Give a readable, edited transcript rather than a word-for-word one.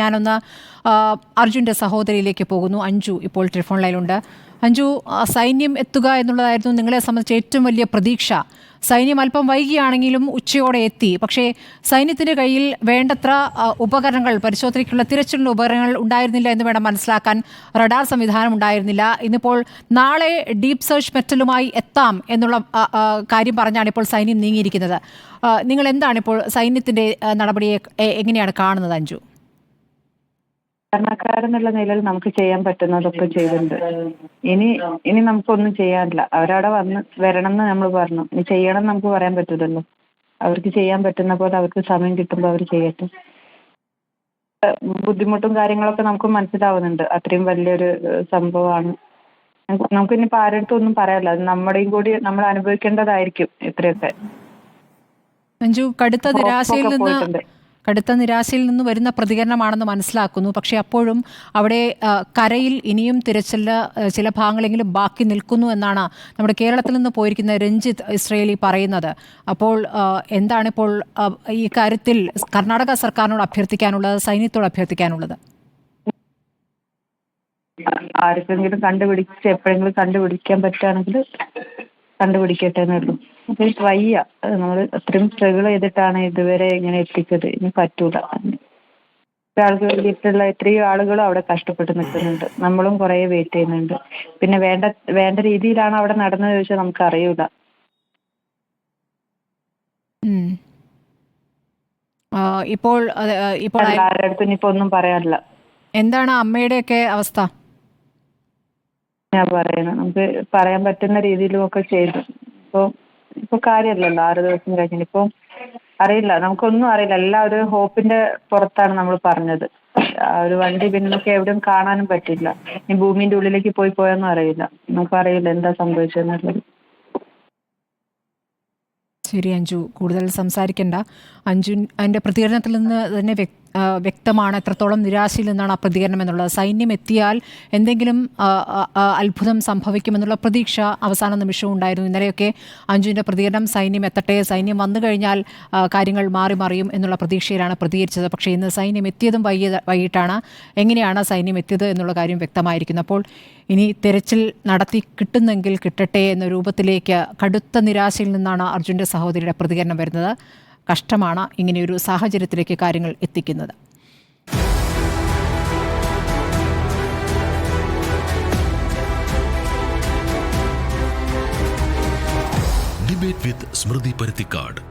ഞാനൊന്ന് അർജുൻ്റെ സഹോദരിയിലേക്ക് പോകുന്നു. അഞ്ജു ഇപ്പോൾ ടെലിഫോൺ ലൈനിലുണ്ട്. അഞ്ജു, സൈന്യം എത്തുക എന്നുള്ളതായിരുന്നു നിങ്ങളെ സംബന്ധിച്ച് ഏറ്റവും വലിയ പ്രതീക്ഷ. സൈന്യം അല്പം വൈകിയാണെങ്കിലും ഉച്ചയോടെ എത്തി. പക്ഷേ സൈന്യത്തിൻ്റെ കയ്യിൽ വേണ്ടത്ര ഉപകരണങ്ങൾ, പരിശോധനയ്ക്കുള്ള തിരച്ചിലിനുള്ള ഉപകരണങ്ങൾ ഉണ്ടായിരുന്നില്ല എന്ന് വേണം മനസ്സിലാക്കാൻ. റഡാർ സംവിധാനം ഉണ്ടായിരുന്നില്ല. ഇന്നിപ്പോൾ നാളെ ഡീപ് സെർച്ച് മെറ്റലുമായി എത്താം എന്നുള്ള കാര്യം പറഞ്ഞാണ് ഇപ്പോൾ സൈന്യം നീങ്ങിയിരിക്കുന്നത്. നിങ്ങൾ എന്താണ് ഇപ്പോൾ സൈന്യത്തിൻ്റെ നടപടിയെ എങ്ങനെയാണ് കാണുന്നത് അഞ്ജു? കാരണക്കാരെന്നുള്ള നിലയിൽ നമുക്ക് ചെയ്യാൻ പറ്റുന്നതൊക്കെ ചെയ്തിട്ടുണ്ട്. ഇനി നമുക്കൊന്നും ചെയ്യാനില്ല. അവരവിടെ വരണം എന്ന് നമ്മൾ പറഞ്ഞു. ഇനി ചെയ്യണം എന്ന് നമുക്ക് പറയാൻ പറ്റില്ലല്ലോ. അവർക്ക് ചെയ്യാൻ പറ്റുന്ന പോലെ അവർക്ക് സമയം കിട്ടുമ്പോൾ അവർ ചെയ്യട്ടെ. ബുദ്ധിമുട്ടും കാര്യങ്ങളൊക്കെ നമുക്ക് മനസ്സിലാവുന്നുണ്ട്. അത്രയും വലിയൊരു സംഭവമാണ്. നമുക്കിനിപ്പോൾ ആരുടെ അടുത്തും ഒന്നും പറയാനില്ല. അത് നമ്മുടെയും കൂടി നമ്മൾ അനുഭവിക്കേണ്ടതായിരിക്കും ഇത്രയൊക്കെ. അഞ്ജു, കടുത്ത നിരാശയിൽ നിന്ന് വരുന്ന പ്രതികരണമാണെന്ന് മനസ്സിലാക്കുന്നു. പക്ഷേ അപ്പോഴും അവിടെ കരയിൽ ഇനിയും തിരച്ചില് ചില ഭാഗങ്ങളെങ്കിലും ബാക്കി നിൽക്കുന്നു എന്നാണ് നമ്മുടെ കേരളത്തിൽ നിന്ന് പോയിരിക്കുന്ന രഞ്ജിത്ത് ഇസ്രയേലി പറയുന്നത്. അപ്പോൾ എന്താണിപ്പോൾ ഈ കാര്യത്തിൽ കർണാടക സർക്കാരിനോട് അഭ്യർത്ഥിക്കാനുള്ളത്, സൈന്യത്തോട് അഭ്യർത്ഥിക്കാനുള്ളത്? ആർക്കെങ്കിലും എപ്പോഴെങ്കിലും കണ്ടുപിടിക്കാൻ പറ്റുകയാണെങ്കിൽ കണ്ടുപിടിക്കട്ടെ എന്നുള്ളൂ. വയ്യ, നമ്മൾ അത്രയും സ്ട്രഗിൾ ചെയ്തിട്ടാണ് ഇതുവരെ ഇങ്ങനെ എത്തിച്ചത്. ഇനി പറ്റൂല. ആൾക്ക് വേണ്ടിയിട്ടുള്ള എത്രയോ ആളുകളും അവിടെ കഷ്ടപ്പെട്ട് നിൽക്കുന്നുണ്ട്. നമ്മളും കുറെ വെയിറ്റ് ചെയ്യുന്നുണ്ട്. പിന്നെ വേണ്ട രീതിയിലാണ് അവിടെ നടന്നത് ചോദിച്ചാൽ നമുക്ക് അറിയൂല. ഇപ്പോൾ ആരുടെ അടുത്തും ഇനിയിപ്പോ ഒന്നും പറയാനില്ല. എന്താണ് അമ്മയുടെയൊക്കെ അവസ്ഥ? ഞാൻ പറയുന്നത് നമുക്ക് പറയാൻ പറ്റുന്ന രീതിയിലും ഒക്കെ ചെയ്തു. ഇപ്പൊ കാര്യമല്ലല്ലോ 6 ദിവസം കഴിഞ്ഞിട്ട്. ഇപ്പം അറിയില്ല, നമുക്കൊന്നും അറിയില്ല. എല്ലാം ഒരു ഹോപ്പിന്റെ പുറത്താണ് നമ്മൾ പറഞ്ഞത്. ഒരു വണ്ടി പിന്നൊക്കെ എവിടെയും കാണാനും പറ്റില്ല. ഈ ഭൂമിന്റെ ഉള്ളിലേക്ക് പോയെന്നും അറിയില്ല. നമുക്കറിയില്ല എന്താ സംഭവിച്ചതെന്നുള്ളത്. ശരി അഞ്ജു, കൂടുതൽ സംസാരിക്കേണ്ട. അതിൻ്റെ പ്രതികരണത്തിൽ നിന്ന് തന്നെ വ്യക്തമാണ് എത്രത്തോളം നിരാശയിൽ നിന്നാണ് ആ പ്രതികരണം എന്നുള്ളത്. സൈന്യം എത്തിയാൽ എന്തെങ്കിലും അത്ഭുതം സംഭവിക്കുമെന്നുള്ള പ്രതീക്ഷ അവസാന നിമിഷവും ഉണ്ടായിരുന്നു. ഇന്നലെയൊക്കെ അഞ്ജുവിൻ്റെ പ്രതികരണം സൈന്യം എത്തട്ടെ, സൈന്യം വന്നു കഴിഞ്ഞാൽ കാര്യങ്ങൾ മറിയും എന്നുള്ള പ്രതീക്ഷയിലാണ് പ്രതികരിച്ചത്. പക്ഷേ ഇന്ന് സൈന്യം എത്തിയതും വൈകിട്ടാണ്. എങ്ങനെയാണ് സൈന്യം എത്തിയത് എന്നുള്ള കാര്യം വ്യക്തമായിരിക്കുന്നു. അപ്പോൾ ഇനി തെരച്ചിൽ നടത്തി കിട്ടുന്നെങ്കിൽ കിട്ടട്ടെ എന്ന രൂപത്തിലേക്ക് കടുത്ത നിരാശയിൽ നിന്നാണ് അർജുൻ്റെ സഹോദരിയുടെ പ്രതികരണം വരുന്നത്. കഷ്ടമാണ് ഇങ്ങനെയൊരു സാഹചര്യത്തിലേക്ക് കാര്യങ്ങൾ എത്തിക്കുന്നത്. ഡിബേറ്റ് വിത്ത് സ്മൃതി പരുത്തിക്കാട്.